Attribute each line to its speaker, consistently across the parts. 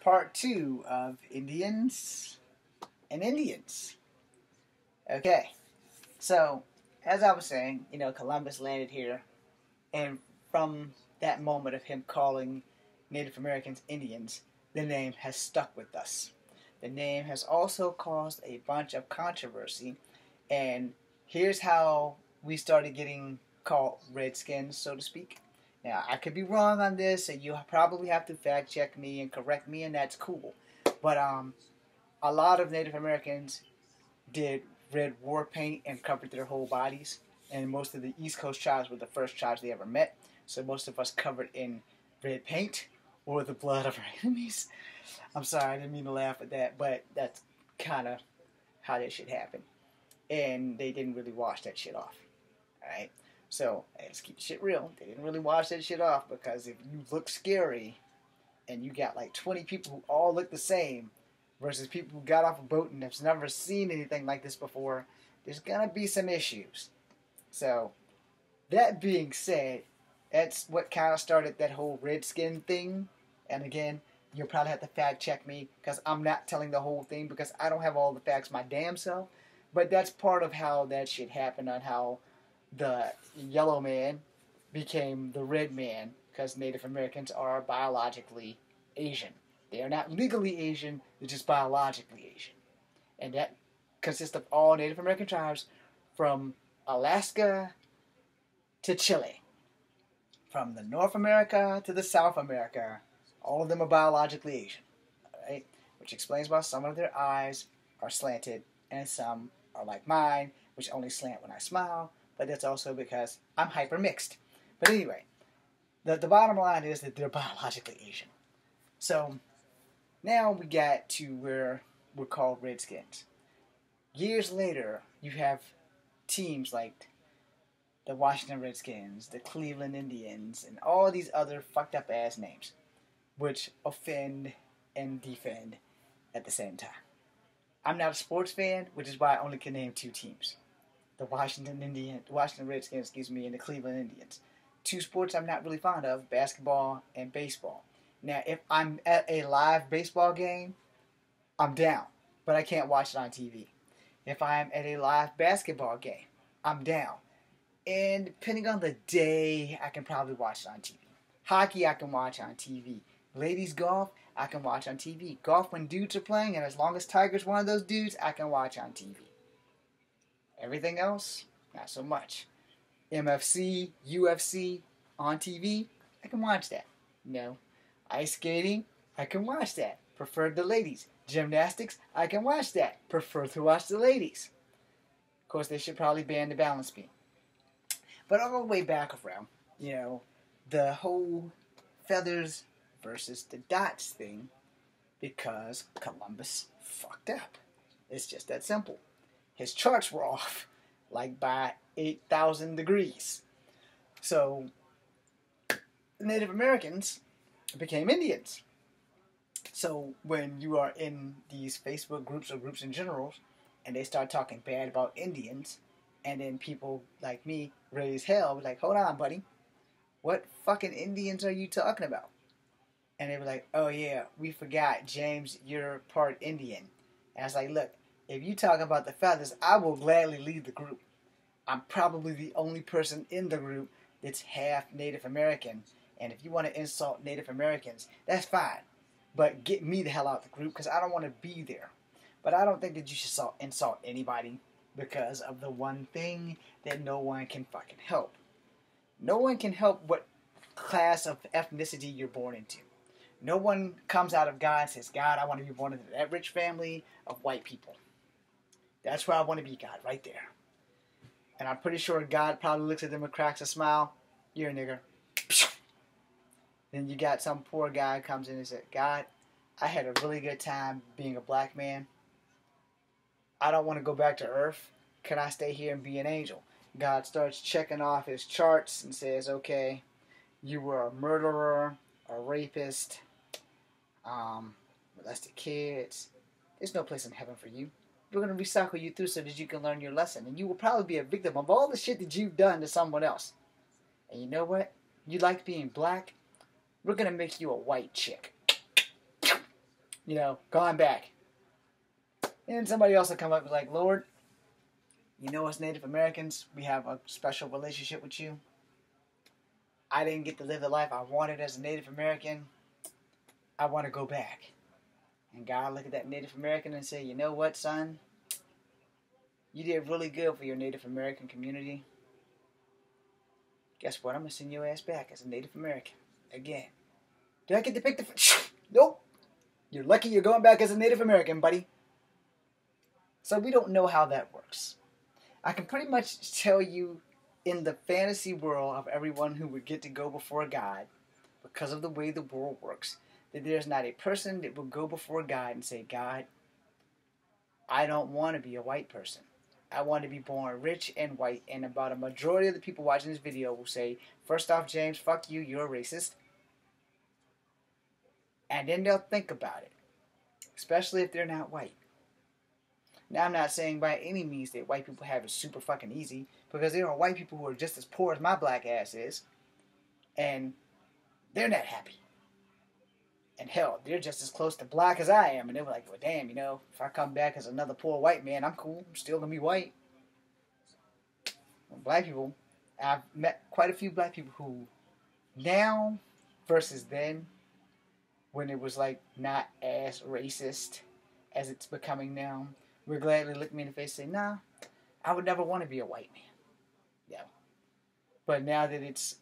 Speaker 1: part 2 of Indians and Indians. Okay, so as I was saying, Columbus landed here, and from that moment of him calling Native Americans Indians, the name has stuck with us. The name has also caused a bunch of controversy, and here's how we started getting called Redskins, so to speak. Now, I could be wrong on this, and you probably have to fact check me and correct me, and that's cool. But a lot of Native Americans did red war paint and covered their whole bodies, and most of the East Coast tribes were the first tribes they ever met. So most of us covered in red paint or the blood of our enemies. I'm sorry, I didn't mean to laugh at that, but that's kind of how that shit happened. And they didn't really wash that shit off. Alright? So, let's keep the shit real. They didn't really wash that shit off, because if you look scary and you got like 20 people who all look the same versus people who got off a boat and have never seen anything like this before, there's gonna be some issues. So, that being said, that's what kind of started that whole redskin thing. And again, you'll probably have to fact check me, because I'm not telling the whole thing, because I don't have all the facts my damn self. But that's part of how that shit happened, on how the yellow man became the red man, because Native Americans are biologically Asian. They are not legally Asian, they're just biologically Asian. And that consists of all Native American tribes from Alaska to Chile. From the North America to the South America, all of them are biologically Asian. Right? Which explains why some of their eyes are slanted and some are like mine, which only slant when I smile. But that's also because I'm hyper mixed. But anyway, the bottom line is that they're biologically Asian. So now we got to where we're called Redskins. Years later, you have teams like the Washington Redskins, the Cleveland Indians, and all these other fucked up ass names, which offend and defend at the same time. I'm not a sports fan, which is why I only can name 2 teams. The Washington Redskins, and the Cleveland Indians. 2 sports I'm not really fond of, basketball and baseball. Now, if I'm at a live baseball game, I'm down, but I can't watch it on TV. If I'm at a live basketball game, I'm down. And depending on the day, I can probably watch it on TV. Hockey, I can watch on TV. Ladies golf, I can watch on TV. Golf when dudes are playing, and as long as Tiger's one of those dudes, I can watch on TV. Everything else, not so much. MFC, UFC, on TV, I can watch that. Ice skating, I can watch that. Prefer the ladies. Gymnastics, I can watch that. Prefer to watch the ladies. Of course, they should probably ban the balance beam. But all the way back around, the whole feathers versus the dots thing, because Columbus fucked up. It's just that simple. His charts were off, like by 8,000 degrees. So, the Native Americans became Indians. So, when you are in these Facebook groups or groups in general, and they start talking bad about Indians, and then people like me raise hell, like, hold on, buddy. What fucking Indians are you talking about? And they were like, oh yeah, we forgot, James, you're part Indian. And I was like, look, if you talk about the feathers, I will gladly lead the group. I'm probably the only person in the group that's half Native American. And if you want to insult Native Americans, that's fine. But get me the hell out of the group, because I don't want to be there. But I don't think that you should insult anybody because of the one thing that no one can fucking help. No one can help what class of ethnicity you're born into. No one comes out of God and says, God, I want to be born into that rich family of white people. That's where I want to be, God, right there. And I'm pretty sure God probably looks at them and cracks a smile. You're a nigger. Then you got some poor guy who comes in and says, God, I had a really good time being a black man. I don't want to go back to earth. Can I stay here and be an angel? God starts checking off his charts and says, okay, you were a murderer, a rapist, molested kids. There's no place in heaven for you. We're going to recycle you through so that you can learn your lesson. And you will probably be a victim of all the shit that you've done to someone else. And you know what? You like being black? We're going to make you a white chick. gone back. And somebody else will come up and be like, Lord, you know us Native Americans, we have a special relationship with you. I didn't get to live the life I wanted as a Native American. I want to go back. And God look at that Native American and say, you know what, son? You did really good for your Native American community. Guess what? I'm going to send your ass back as a Native American. Again. Did I get to pick the... Nope. You're lucky you're going back as a Native American, buddy. So we don't know how that works. I can pretty much tell you in the fantasy world of everyone who would get to go before God, because of the way the world works, that there's not a person that will go before God and say, God, I don't want to be a white person. I want to be born rich and white. And about a majority of the people watching this video will say, first off, James, fuck you, you're a racist. And then they'll think about it, especially if they're not white. Now, I'm not saying by any means that white people have it super fucking easy, because there are white people who are just as poor as my black ass is, and they're not happy. And hell, they're just as close to black as I am, and they were like, well, damn, if I come back as another poor white man, I'm cool. I'm still going to be white. Black people, I've met quite a few black people who now versus then, when it was like not as racist as it's becoming now, would gladly look me in the face and say, nah, I would never want to be a white man. Yeah. But now that it's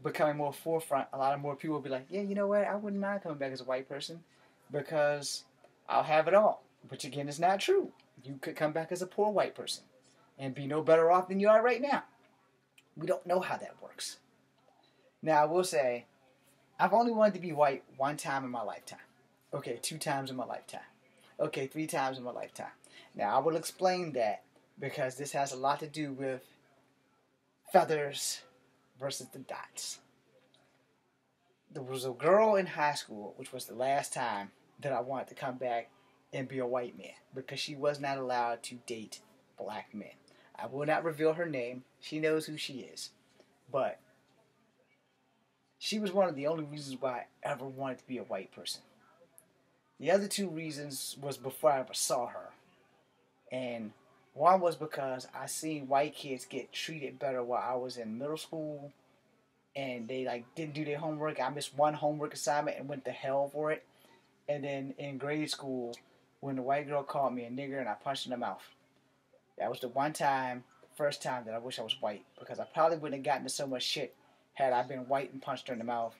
Speaker 1: becoming more forefront, a lot of more people will be like, yeah, you know what, I wouldn't mind coming back as a white person because I'll have it all. Which again is not true. You could come back as a poor white person and be no better off than you are right now. We don't know how that works. Now, I will say, I've only wanted to be white one time in my lifetime. Okay, 2 times in my lifetime. Okay, 3 times in my lifetime. Now, I will explain that because this has a lot to do with feathers versus the dots. There was a girl in high school, which was the last time that I wanted to come back and be a white man, because she was not allowed to date black men. I will not reveal her name. She knows who she is. But she was one of the only reasons why I ever wanted to be a white person. The other 2 reasons was before I ever saw her. And one was because I seen white kids get treated better while I was in middle school, and they didn't do their homework. I missed one homework assignment and went to hell for it. And then in grade school, when the white girl called me a nigger and I punched her in the mouth. That was the first time that I wish I was white, because I probably wouldn't have gotten into so much shit had I been white and punched her in the mouth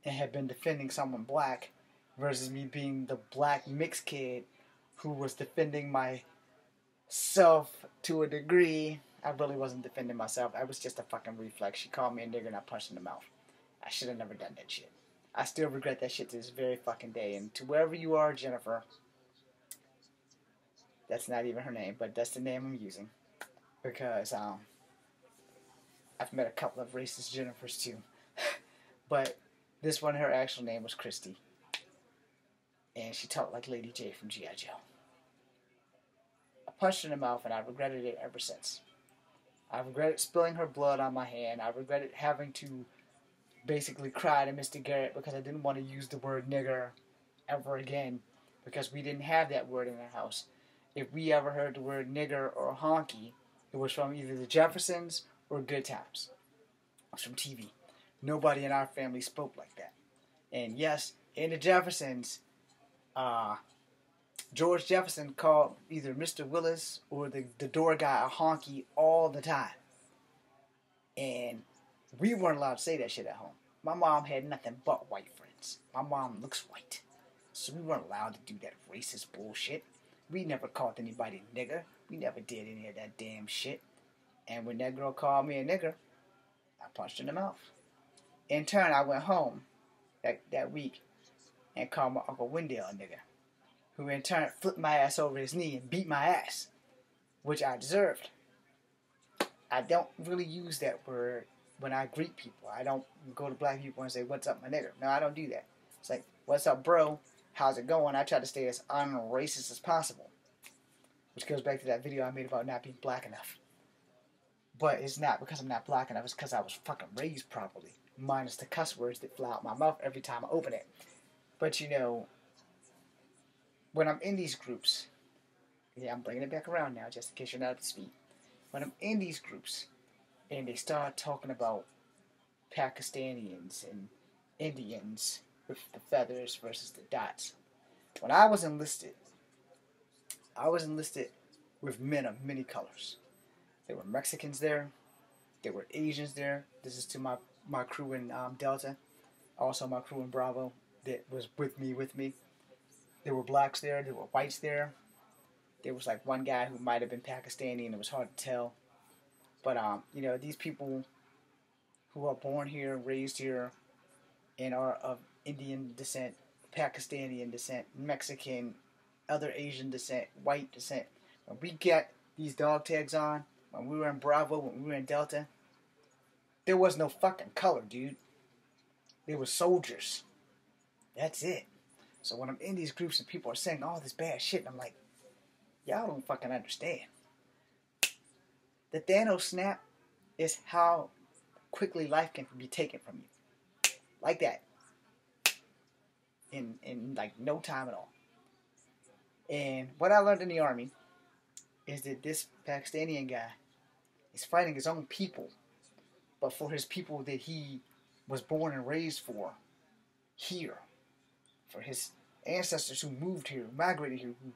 Speaker 1: and had been defending someone black versus me being the black mixed kid who was defending myself to a degree. I really wasn't defending myself. I was just a fucking reflex. She called me a nigger and I punched her in the mouth. I should have never done that shit. I still regret that shit to this very fucking day. And to wherever you are, Jennifer, that's not even her name, but that's the name I'm using. Because I've met a couple of racist Jennifers too. But this one, her actual name was Christy. And she talked like Lady J from G.I. Joe. I punched her in the mouth and I regretted it ever since. I regretted spilling her blood on my hand. I regretted having to basically cry to Mr. Garrett because I didn't want to use the word nigger ever again, because we didn't have that word in our house. If we ever heard the word nigger or honky, it was from either the Jeffersons or Good Times. It was from TV. Nobody in our family spoke like that. And yes, in the Jeffersons, George Jefferson called either Mr. Willis or the door guy a honky all the time. And we weren't allowed to say that shit at home. My mom had nothing but white friends. My mom looks white. So we weren't allowed to do that racist bullshit. We never called anybody nigger. We never did any of that damn shit. And when that girl called me a nigger, I punched her in the mouth. In turn, I went home that week and called my Uncle Wendell a nigger, who in turn flipped my ass over his knee and beat my ass, which I deserved. I don't really use that word when I greet people. I don't go to black people and say, what's up, my nigger? No, I don't do that. It's like, what's up, bro? How's it going? I try to stay as unracist as possible. Which goes back to that video I made about not being black enough. But it's not because I'm not black enough. It's because I was fucking raised properly. Minus the cuss words that fly out my mouth every time I open it. But when I'm in these groups, yeah, I'm bringing it back around now, just in case you're not up to speed. When I'm in these groups and they start talking about Pakistanians and Indians with the feathers versus the dots. When I was enlisted with men of many colors. There were Mexicans there. There were Asians there. This is to my crew in Delta. Also my crew in Bravo that was with me. There were blacks there. There were whites there. There was like one guy who might have been Pakistani and it was hard to tell. But, these people who are born here, raised here, and are of Indian descent, Pakistani descent, Mexican, other Asian descent, white descent. When we get these dog tags on, when we were in Bravo, when we were in Delta, there was no fucking color, dude. There were soldiers. That's it. So when I'm in these groups and people are saying all this bad shit, and I'm like, y'all don't fucking understand. The Thanos snap is how quickly life can be taken from you. Like that. In like no time at all. And what I learned in the army is that this Pakistani guy is fighting his own people, but for his people that he was born and raised for here. For his ancestors who moved here, who migrated here, who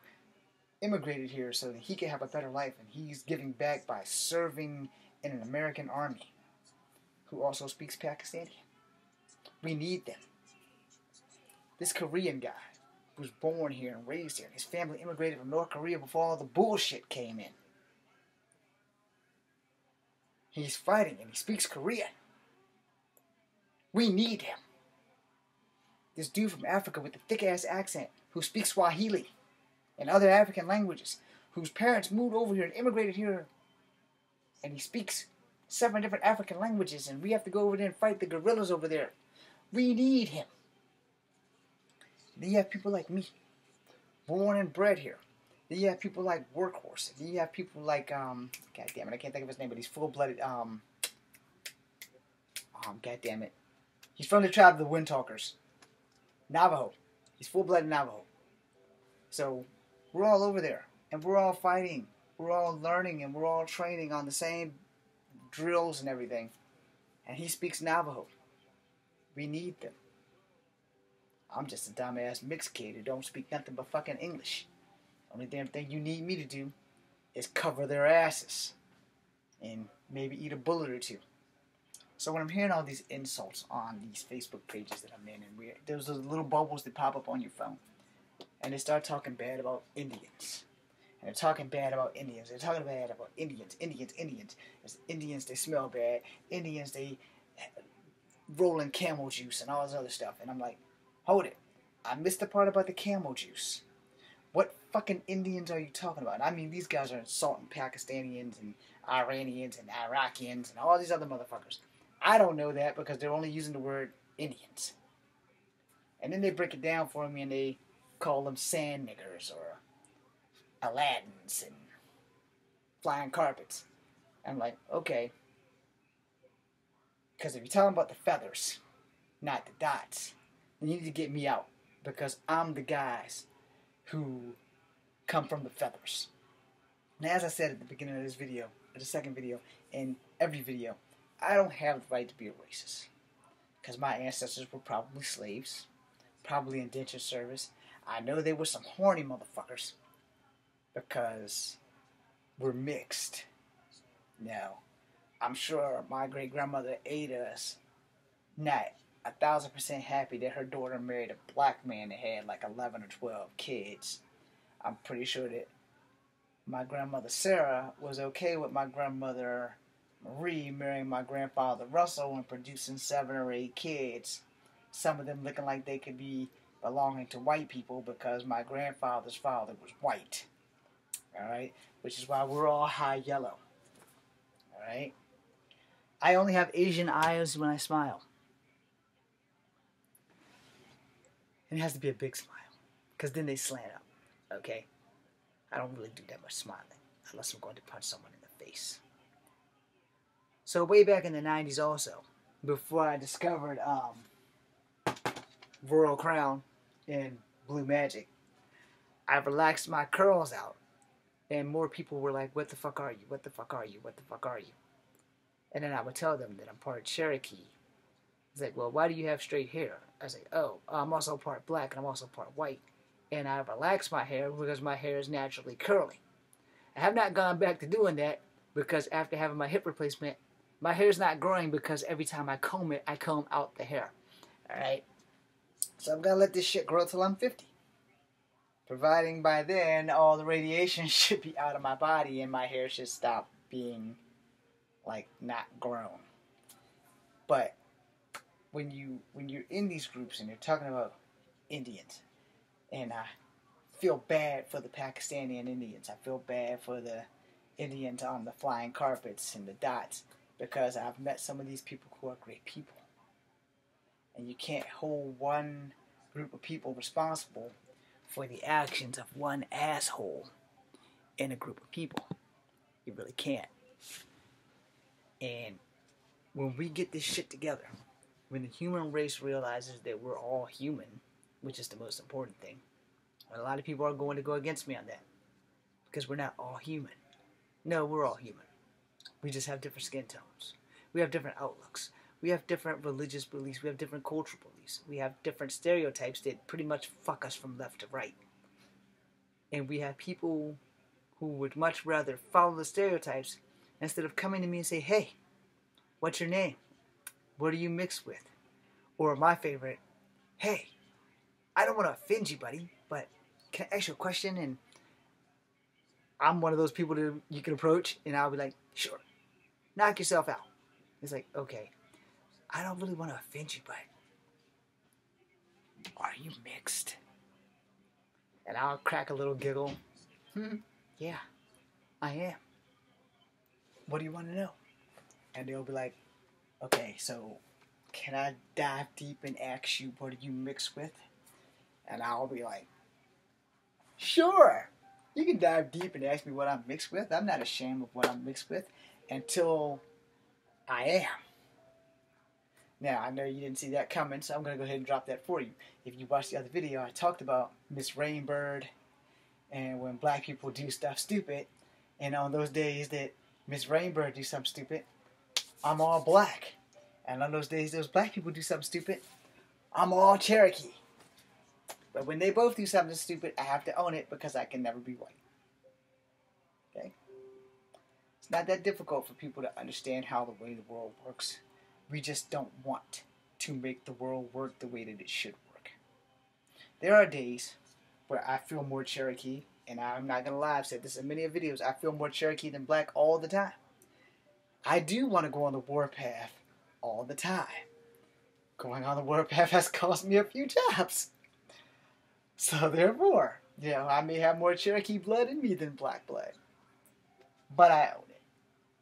Speaker 1: immigrated here so that he could have a better life, and he's giving back by serving in an American army who also speaks Pakistani. We need them. This Korean guy was born here and raised here. His family immigrated from North Korea before all the bullshit came in. He's fighting and he speaks Korean. We need him. This dude from Africa with the thick-ass accent who speaks Swahili and other African languages, whose parents moved over here and immigrated here, and he speaks 7 different African languages, and we have to go over there and fight the guerrillas over there. We need him. Then you have people like me, born and bred here. Then you have people like Workhorse. Then you have people like, God damn it, I can't think of his name, but he's full-blooded, God damn it. He's from the tribe of the Windtalkers. Navajo. He's full-blooded Navajo. So, we're all over there, and we're all fighting. We're all learning, and we're all training on the same drills and everything. And he speaks Navajo. We need them. I'm just a dumbass mixed kid who don't speak nothing but fucking English. Only damn thing you need me to do is cover their asses. And maybe eat a bullet or two. So when I'm hearing all these insults on these Facebook pages that I'm in, and there's those little bubbles that pop up on your phone. And they start talking bad about Indians. And they're talking bad about Indians. They're talking bad about Indians. There's Indians, they smell bad. Indians, they roll in camel juice and all this other stuff. And I'm like, hold it. I missed the part about the camel juice. What fucking Indians are you talking about? I mean, these guys are insulting Pakistanians and Iranians and Iraqians and all these other motherfuckers. I don't know that because they're only using the word Indians. And then they break it down for me and they call them sand niggers or Aladdins and flying carpets. I'm like, okay. Because if you're talking about the feathers, not the dots, then you need to get me out. Because I'm the guys who come from the feathers. Now, as I said at the beginning of this video, or the second video, and every video, I don't have the right to be a racist. Because my ancestors were probably slaves, probably indentured service. I know they were some horny motherfuckers because we're mixed. Now, I'm sure my great-grandmother ate us not 1,000% happy that her daughter married a black man that had like 11 or 12 kids. I'm pretty sure that my grandmother Sarah was okay with my grandmother Marie marrying my grandfather Russell and producing 7 or 8 kids. Some of them looking like they could be belonging to white people because my grandfather's father was white. Alright? Which is why we're all high yellow. Alright? I only have Asian eyes when I smile. And it has to be a big smile. Because then they slant up. Okay? I don't really do that much smiling. Unless I'm going to punch someone in the face. So way back in the 90s also, before I discovered Royal Crown and Blue Magic, I relaxed my curls out. And more people were like, what the fuck are you? What the fuck are you? What the fuck are you? And then I would tell them that I'm part Cherokee. It's like, well, why do you have straight hair? I was like, oh, I'm also part black and I'm also part white. And I relax my hair because my hair is naturally curly. I have not gone back to doing that because after having my hip replacement, my hair's not growing because every time I comb it, I comb out the hair. Alright? So I'm going to let this shit grow till I'm 50. Providing by then all the radiation should be out of my body and my hair should stop being, like, not grown. But when you're in these groups and you're talking about Indians, and I feel bad for the Pakistani Indians. I feel bad for the Indians on the flying carpets and the dots because I've met some of these people who are great people. And you can't hold one group of people responsible for the actions of one asshole in a group of people. You really can't. And when we get this shit together, when the human race realizes that we're all human, which is the most important thing, and a lot of people are going to go against me on that because we're not all human. No, we're all human. We just have different skin tones. We have different outlooks. We have different religious beliefs. We have different cultural beliefs. We have different stereotypes that pretty much fuck us from left to right. And we have people who would much rather follow the stereotypes instead of coming to me and say, hey, what's your name? What are you mixed with? Or my favorite, hey, I don't want to offend you, buddy, but can I ask you a question? And I'm one of those people that you can approach, and I'll be like, sure, knock yourself out. It's like, okay, I don't really want to offend you, but are you mixed? And I'll crack a little giggle. Yeah, I am. What do you want to know? And they'll be like, okay, so can I dive deep and ask you what are you mixed with? And I'll be like, sure. You can dive deep and ask me what I'm mixed with. I'm not ashamed of what I'm mixed with until I am. Now, I know you didn't see that coming, so I'm going to go ahead and drop that for you. If you watched the other video, I talked about Miss Rainbird and when black people do stuff stupid. And on those days that Miss Rainbird do something stupid, I'm all black. And on those days those black people do something stupid, I'm all Cherokee. But when they both do something stupid, I have to own it because I can never be white. Okay? It's not that difficult for people to understand how the way the world works. We just don't want to make the world work the way that it should work. There are days where I feel more Cherokee, and I'm not going to lie, I've said this in many videos, I feel more Cherokee than black all the time. I do want to go on the warpath all the time. Going on the warpath has cost me a few jobs. So therefore, you know, I may have more Cherokee blood in me than black blood. But I own it.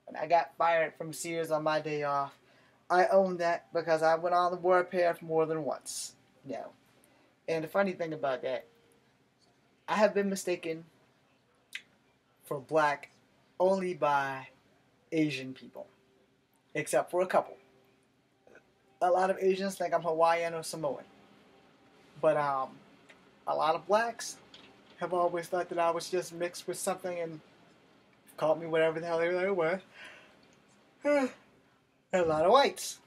Speaker 1: When I got fired from Sears on my day off, I own that because I went on the warpath more than once. You know. And the funny thing about that, I have been mistaken for black only by Asian people. Except for a couple. A lot of Asians think I'm Hawaiian or Samoan. But a lot of blacks have always thought that I was just mixed with something and called me whatever the hell they were. And a lot of whites.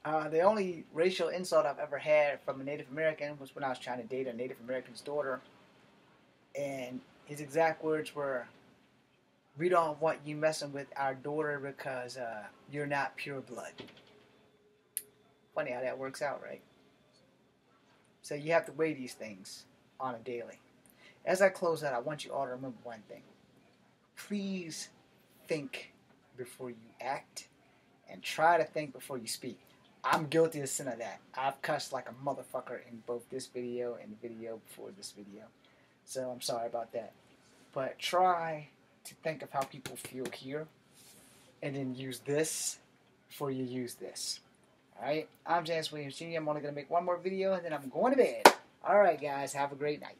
Speaker 1: The only racial insult I've ever had from a Native American was when I was trying to date a Native American's daughter. And his exact words were, we don't want you messing with our daughter because you're not pure blood. Funny how that works out, right? So you have to weigh these things on a daily. As I close out, I want you all to remember one thing. Please think before you act and try to think before you speak. I'm guilty of sin of that. I've cussed like a motherfucker in both this video and the video before this video. So I'm sorry about that. But try to think of how people feel here and then use this before you use this. Alright, I'm James Williams Jr. I'm only going to make one more video and then I'm going to bed. Alright guys, have a great night.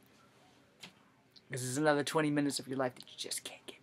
Speaker 1: This is another 20 minutes of your life that you just can't get.